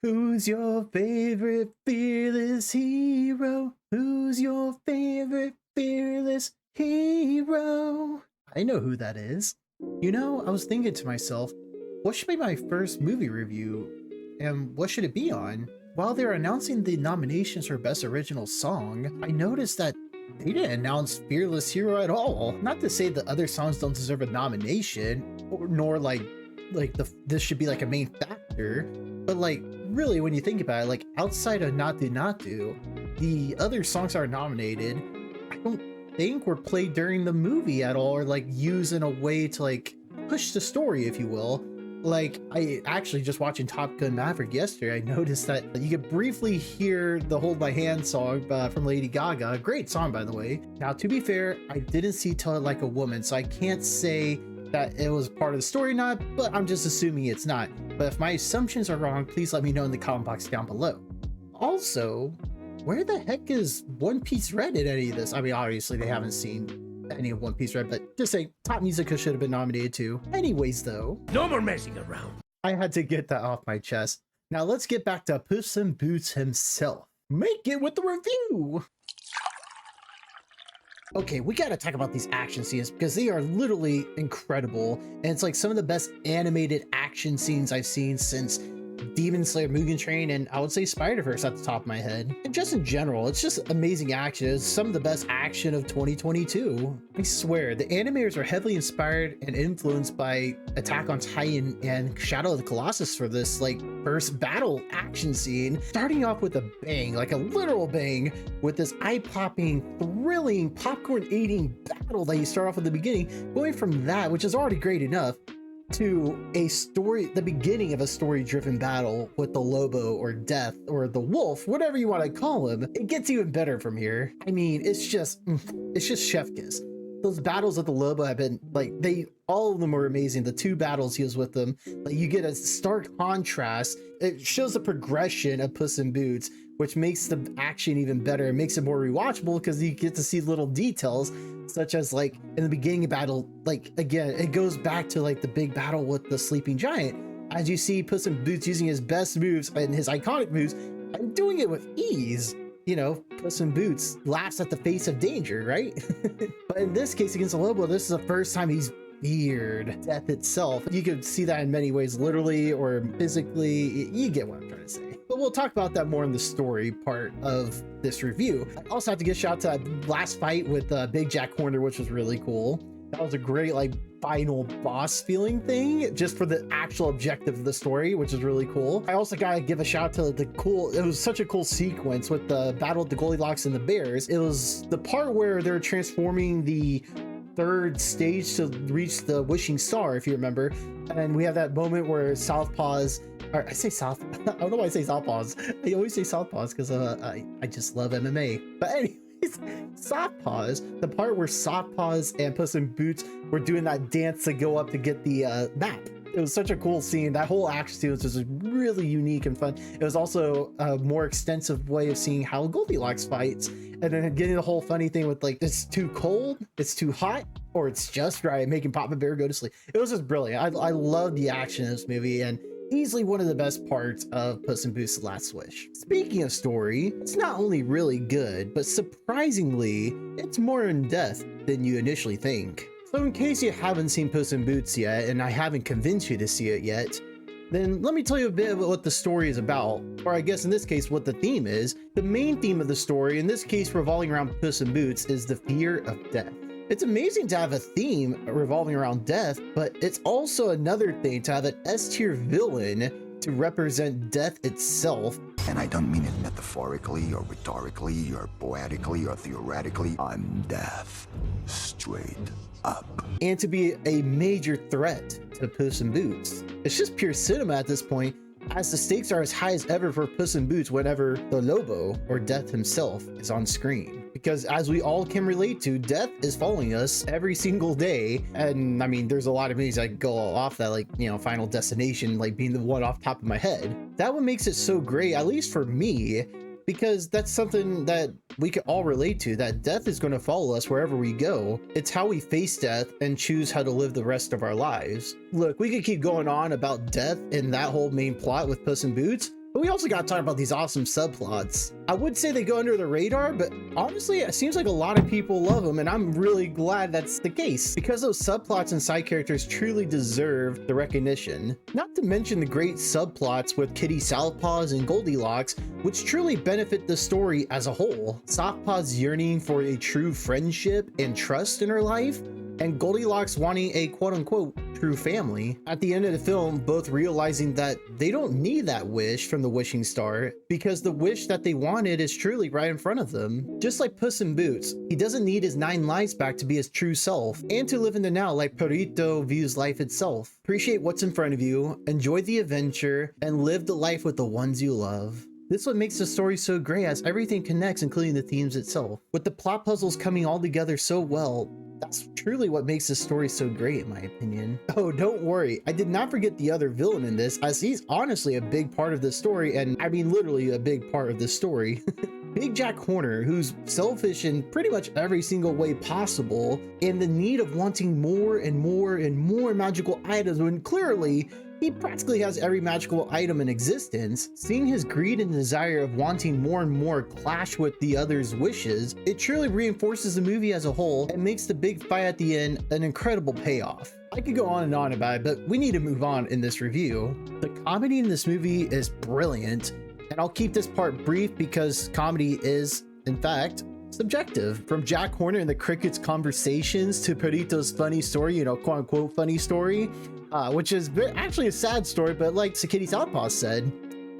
Who's your favorite fearless hero? Who's your favorite fearless hero? I know who that is. You know, I was thinking to myself, what should be my first movie review? And what should it be on? While they're announcing the nominations for Best Original Song, I noticed that they didn't announce Fearless Hero at all. Not to say that other songs don't deserve a nomination, or nor this should be like a main factor, but like really when you think about it, like outside of Not Do Not Do, the other songs that are nominated, I don't think were played during the movie at all, or like used in a way to like push the story, if you will. Like, I actually just watching Top Gun Maverick yesterday, I noticed that you could briefly hear the Hold My Hand song from Lady Gaga. Great song, by the way. Now, to be fair, I didn't see Tell It Like a Woman, so I can't say that it was part of the story or not, but I'm just assuming it's not. But if my assumptions are wrong, please let me know in the comment box down below. Also, where the heck is One Piece Red in any of this? I mean, obviously they haven't seen any of One Piece Red, but just saying, top music should have been nominated too. Anyways though, no more messing around. I had to get that off my chest. Now let's get back to Puss in Boots himself. Make it with the review! Okay, we gotta talk about these action scenes because they are literally incredible, and it's like some of the best animated action scenes I've seen since Demon Slayer Mugen Train, and I would say Spider-Verse at the top of my head. And just in general, it's just amazing action. It's some of the best action of 2022. I swear, the animators are heavily inspired and influenced by Attack on Titan and Shadow of the Colossus for this like first battle action scene, starting off with a bang, like a literal bang, with this eye-popping, thrilling, popcorn-eating battle that you start off at the beginning, going from that, which is already great enough, to a story, the beginning of a story-driven battle with the Lobo or Death or the Wolf, whatever you want to call him. It gets even better from here. I mean, it's just chef kiss. Those battles with the Lobo have been like, all of them were amazing. The two battles he was with them, like you get a stark contrast. It shows the progression of Puss in Boots, which makes the action even better. It makes it more rewatchable because you get to see little details, such as like in the beginning of battle, like again, it goes back to like the big battle with the sleeping giant. As you see Puss in Boots using his best moves and his iconic moves and doing it with ease. You know, Puss in Boots laughs at the face of danger, right? But in this case against the Lobo, this is the first time he's feared death itself. You could see that in many ways, literally or physically. You get what I'm trying to say. But we'll talk about that more in the story part of this review. I also have to give a shout out to that last fight with Big Jack Horner, which was really cool. That was a great like final boss feeling thing, just for the actual objective of the story, which is really cool. I also gotta give a shout out to it was such a cool sequence with the battle of the Goldilocks and the Bears. It was the part where they're transforming the third stage to reach the wishing star, if you remember. And we have that moment where Southpaws, or I say South, I don't know why I say Southpaws. I always say Southpaws because I just love MMA. But anyways, Softpaws, the part where Softpaws and Puss in Boots were doing that dance to go up to get the map. It was such a cool scene. That whole action scene was just really unique and fun. It was also a more extensive way of seeing how Goldilocks fights, and then getting the whole funny thing with like, it's too cold, it's too hot, or it's just right, making Papa Bear go to sleep. It was just brilliant. I love the action in this movie, and easily one of the best parts of Puss in Boots: The Last Wish. Speaking of story, it's not only really good, but surprisingly, it's more in depth than you initially think. So in case you haven't seen Puss in Boots yet, and I haven't convinced you to see it yet, then let me tell you a bit about what the story is about, or I guess in this case what the theme is. The main theme of the story, in this case revolving around Puss in Boots, is the fear of death. It's amazing to have a theme revolving around death, but it's also another thing to have an S-tier villain to represent death itself. And I don't mean it metaphorically or rhetorically or poetically or theoretically. I'm death. Straight up. And to be a major threat to Puss in Boots. It's just pure cinema at this point, as the stakes are as high as ever for Puss in Boots whenever the Lobo, or Death himself, is on screen. Because as we all can relate to, death is following us every single day. And I mean, there's a lot of movies that go off that, like, you know, Final Destination, like being the one off top of my head. That what makes it so great, at least for me, because that's something that we can all relate to, that death is going to follow us wherever we go. It's how we face death and choose how to live the rest of our lives. Look, we could keep going on about death and that whole main plot with Puss in Boots, But we also got to talk about these awesome subplots. I would say they go under the radar, but honestly, it seems like a lot of people love them, and I'm really glad that's the case, because those subplots and side characters truly deserve the recognition. Not to mention the great subplots with Kitty Southpaws and Goldilocks, which truly benefit the story as a whole. Southpaw's yearning for a true friendship and trust in her life, and Goldilocks wanting a quote-unquote true family. At the end of the film, both realizing that they don't need that wish from the wishing star because the wish that they wanted is truly right in front of them. Just like Puss in Boots, he doesn't need his 9 lives back to be his true self and to live in the now like Perrito views life itself. Appreciate what's in front of you, enjoy the adventure, and live the life with the ones you love. This is what makes the story so great, as everything connects, including the themes itself. With the plot puzzles coming all together so well, that's truly what makes this story so great, in my opinion. Oh, don't worry, I did not forget the other villain in this, as he's honestly a big part of the story, and I mean literally a big part of the story. Big Jack Horner, who's selfish in pretty much every single way possible, and the need of wanting more and more and more magical items when clearly he practically has every magical item in existence. Seeing his greed and desire of wanting more and more clash with the other's wishes, it truly reinforces the movie as a whole and makes the big fight at the end an incredible payoff. I could go on and on about it, but we need to move on in this review. The comedy in this movie is brilliant, and I'll keep this part brief because comedy is, in fact, subjective. From Jack Horner and the Crickets' conversations to Perrito's funny story, quote unquote funny story, which is actually a sad story, but like Kitty Southpaw said,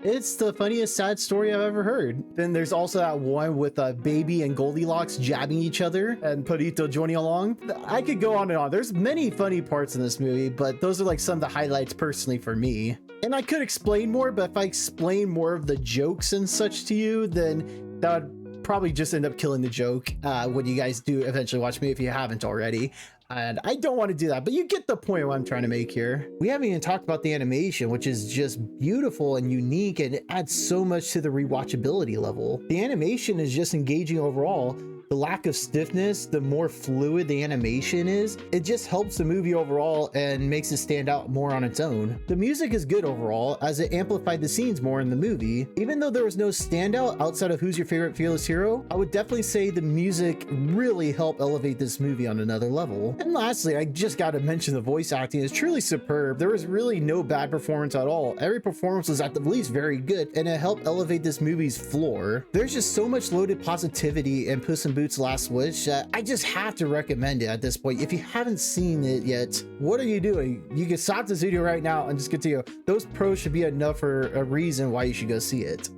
it's the funniest sad story I've ever heard. Then there's also that one with Baby and Goldilocks jabbing each other and Perrito joining along. I could go on and on. There's many funny parts in this movie, but those are like some of the highlights personally for me. And I could explain more, but if I explain more of the jokes and such to you, then that would probably just end up killing the joke when you guys do eventually watch me if you haven't already. And I don't want to do that, but you get the point of what I'm trying to make here. We haven't even talked about the animation, which is just beautiful and unique, and it adds so much to the rewatchability level. The animation is just engaging overall. The lack of stiffness, the more fluid the animation is, it just helps the movie overall and makes it stand out more on its own. The music is good overall, as it amplified the scenes more in the movie. Even though there was no standout outside of Who's Your Favorite Fearless Hero, I would definitely say the music really helped elevate this movie on another level. And lastly, I just gotta mention the voice acting is truly superb. There was really no bad performance at all. Every performance was at the least very good, and it helped elevate this movie's floor. There's just so much loaded positivity in Puss in Boots' Last Wish. I just have to recommend it at this point. If you haven't seen it yet, what are you doing? You can stop this video right now and just continue. Those pros should be enough for a reason why you should go see it.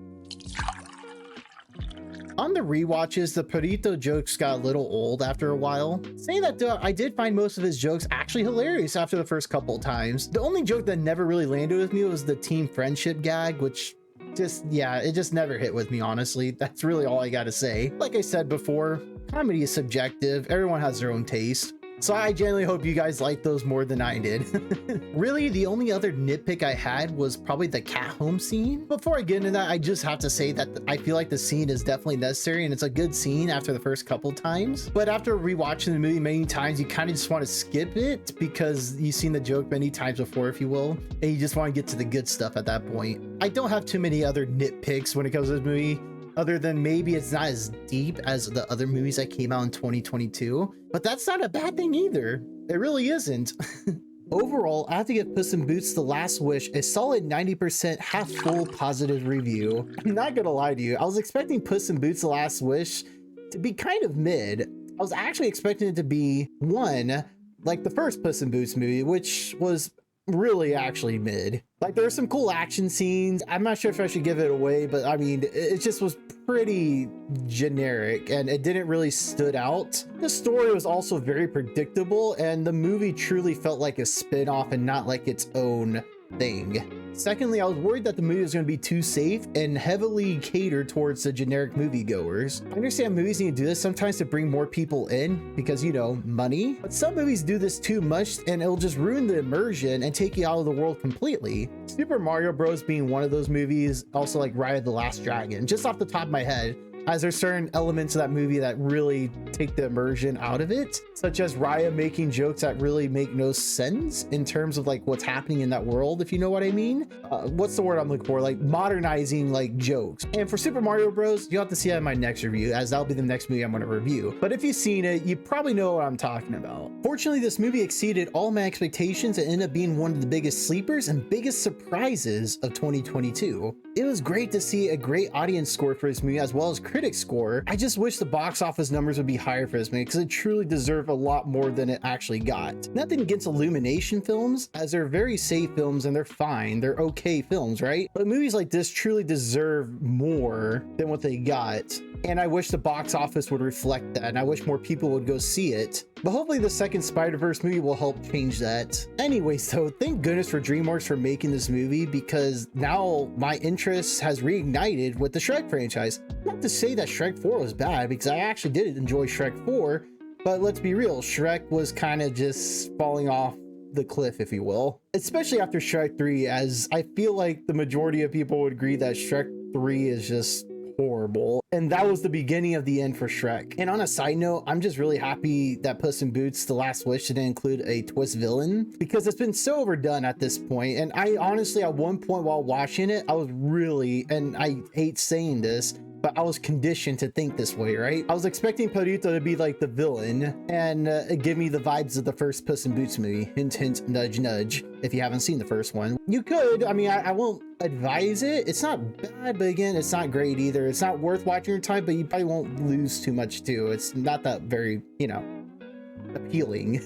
On the rewatches, the Perrito jokes got a little old after a while. Saying that though, I did find most of his jokes actually hilarious after the first couple times. The only joke that never really landed with me was the team friendship gag, which it just never hit with me, honestly. That's really all I gotta say. Like I said before, comedy is subjective. Everyone has their own taste. So I genuinely hope you guys like those more than I did. Really, the only other nitpick I had was probably the cat home scene. Before I get into that, I just have to say that I feel like the scene is definitely necessary and it's a good scene after the first couple times. But after rewatching the movie many times, you kind of just want to skip it because you've seen the joke many times before, if you will, and you just want to get to the good stuff at that point. I don't have too many other nitpicks when it comes to this movie, other than maybe it's not as deep as the other movies that came out in 2022, but that's not a bad thing either. It really isn't. Overall, I have to give Puss in Boots: The Last Wish a solid 90% half full positive review. I'm not gonna lie to you, I was expecting Puss in Boots: The Last Wish to be kind of mid. I was actually expecting it to be one, like the first Puss in Boots movie, which was really actually mid. Like, there are some cool action scenes. I'm not sure if I should give it away, but I mean, it just was pretty generic and it didn't really stood out. The story was also very predictable and the movie truly felt like a spin-off and not like its own thing. Secondly, I was worried that the movie was going to be too safe and heavily catered towards the generic moviegoers. I understand movies need to do this sometimes to bring more people in because, money, but some movies do this too much and it'll just ruin the immersion and take you out of the world completely. Super Mario Bros. Being one of those movies, also like Ride of the Last Dragon. Just off the top of my head, as there's certain elements of that movie that really take the immersion out of it, such as Raya making jokes that really make no sense in terms of like what's happening in that world, if you know what I mean. What's the word I'm looking for? Like modernizing like jokes. And for Super Mario Bros, you'll have to see that in my next review, as that'll be the next movie I'm going to review. But if you've seen it, you probably know what I'm talking about. Fortunately, this movie exceeded all my expectations and ended up being one of the biggest sleepers and biggest surprises of 2022. It was great to see a great audience score for this movie as well as critic score. I just wish the box office numbers would be higher for this movie because it truly deserved a lot more than it actually got. Nothing against Illumination films, as they're very safe films and they're fine, they're okay films, right? But movies like this truly deserve more than what they got. And I wish the box office would reflect that, and I wish more people would go see it. But hopefully the second Spider-Verse movie will help change that. Anyways though, thank goodness for DreamWorks for making this movie, because now my interest has reignited with the Shrek franchise. Not to say that Shrek 4 was bad, because I actually did enjoy Shrek 4, but let's be real, Shrek was kind of just falling off the cliff, if you will. Especially after Shrek 3, as I feel like the majority of people would agree that Shrek 3 is just horrible, and that was the beginning of the end for Shrek. And on a side note, I'm just really happy that Puss in Boots: The Last Wish didn't include a twist villain, because it's been so overdone at this point. And I honestly, at one point while watching it, I was really, and I hate saying this, but I was conditioned to think this way, right? I was expecting Perrito to be like the villain and give me the vibes of the first Puss in Boots movie. Hint, hint, nudge, nudge. If you haven't seen the first one, you could. I mean, I won't advise it. It's not bad, but again, it's not great either. It's not worth watching your time, but you probably won't lose too much too. It's not that very, you know, appealing.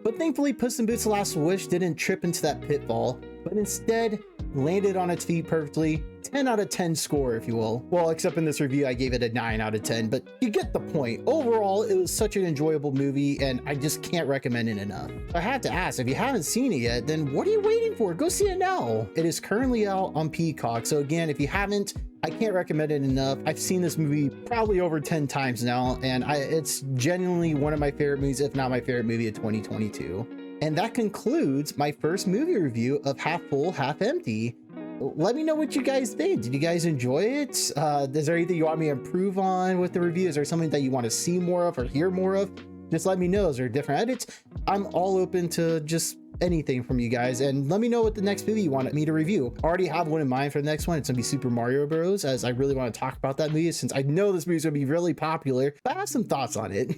But thankfully, Puss in Boots: The Last Wish didn't trip into that pitfall, but instead landed on its feet perfectly. 10 out of 10 score, if you will. Well, except in this review, I gave it a 9 out of 10, but you get the point. Overall, it was such an enjoyable movie, and I just can't recommend it enough. I had to ask, if you haven't seen it yet, then what are you waiting for? Go see it now. It is currently out on Peacock, so again, if you haven't, I can't recommend it enough. I've seen this movie probably over 10 times now, and it's genuinely one of my favorite movies, if not my favorite movie of 2022. And that concludes my first movie review of Half Full, Half Empty. Let me know what you guys think. Did you guys enjoy it? Is there anything you want me to improve on with the review? Is there something that you want to see more of or hear more of? Just let me know. Is there different edits? I'm all open to just anything from you guys, and let me know what the next movie you want me to review. I already have one in mind for the next one. It's gonna be Super Mario Bros, as I really want to talk about that movie, since I know this movie's gonna be really popular, but I have some thoughts on it.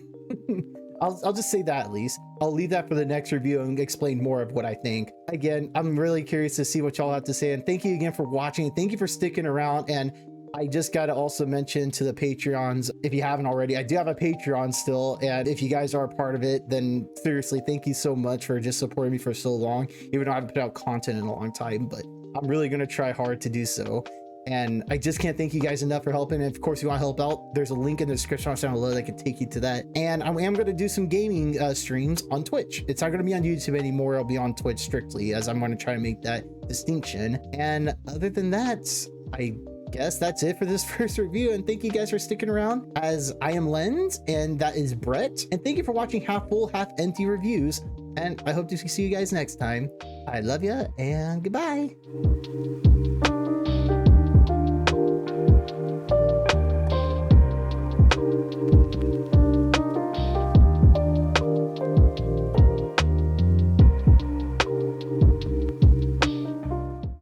I'll just say that at least. I'll leave that for the next review and explain more of what I think. Again, I'm really curious to see what y'all have to say, and thank you again for watching. Thank you for sticking around, and I just got to also mention to the Patreons, if you haven't already, I do have a Patreon still, and if you guys are a part of it, then seriously, thank you so much for just supporting me for so long, even though I haven't put out content in a long time, but I'm really going to try hard to do so. And I just can't thank you guys enough for helping. And of course, if you want to help out, there's a link in the description down below that can take you to that. And I am going to do some gaming streams on Twitch. It's not going to be on YouTube anymore. It'll be on Twitch strictly, as I'm going to try to make that distinction. And other than that, I guess that's it for this first review. And thank you guys for sticking around, as I am Lens and that is Brett. And thank you for watching Half Full, Half Empty reviews. And I hope to see you guys next time. I love you and goodbye.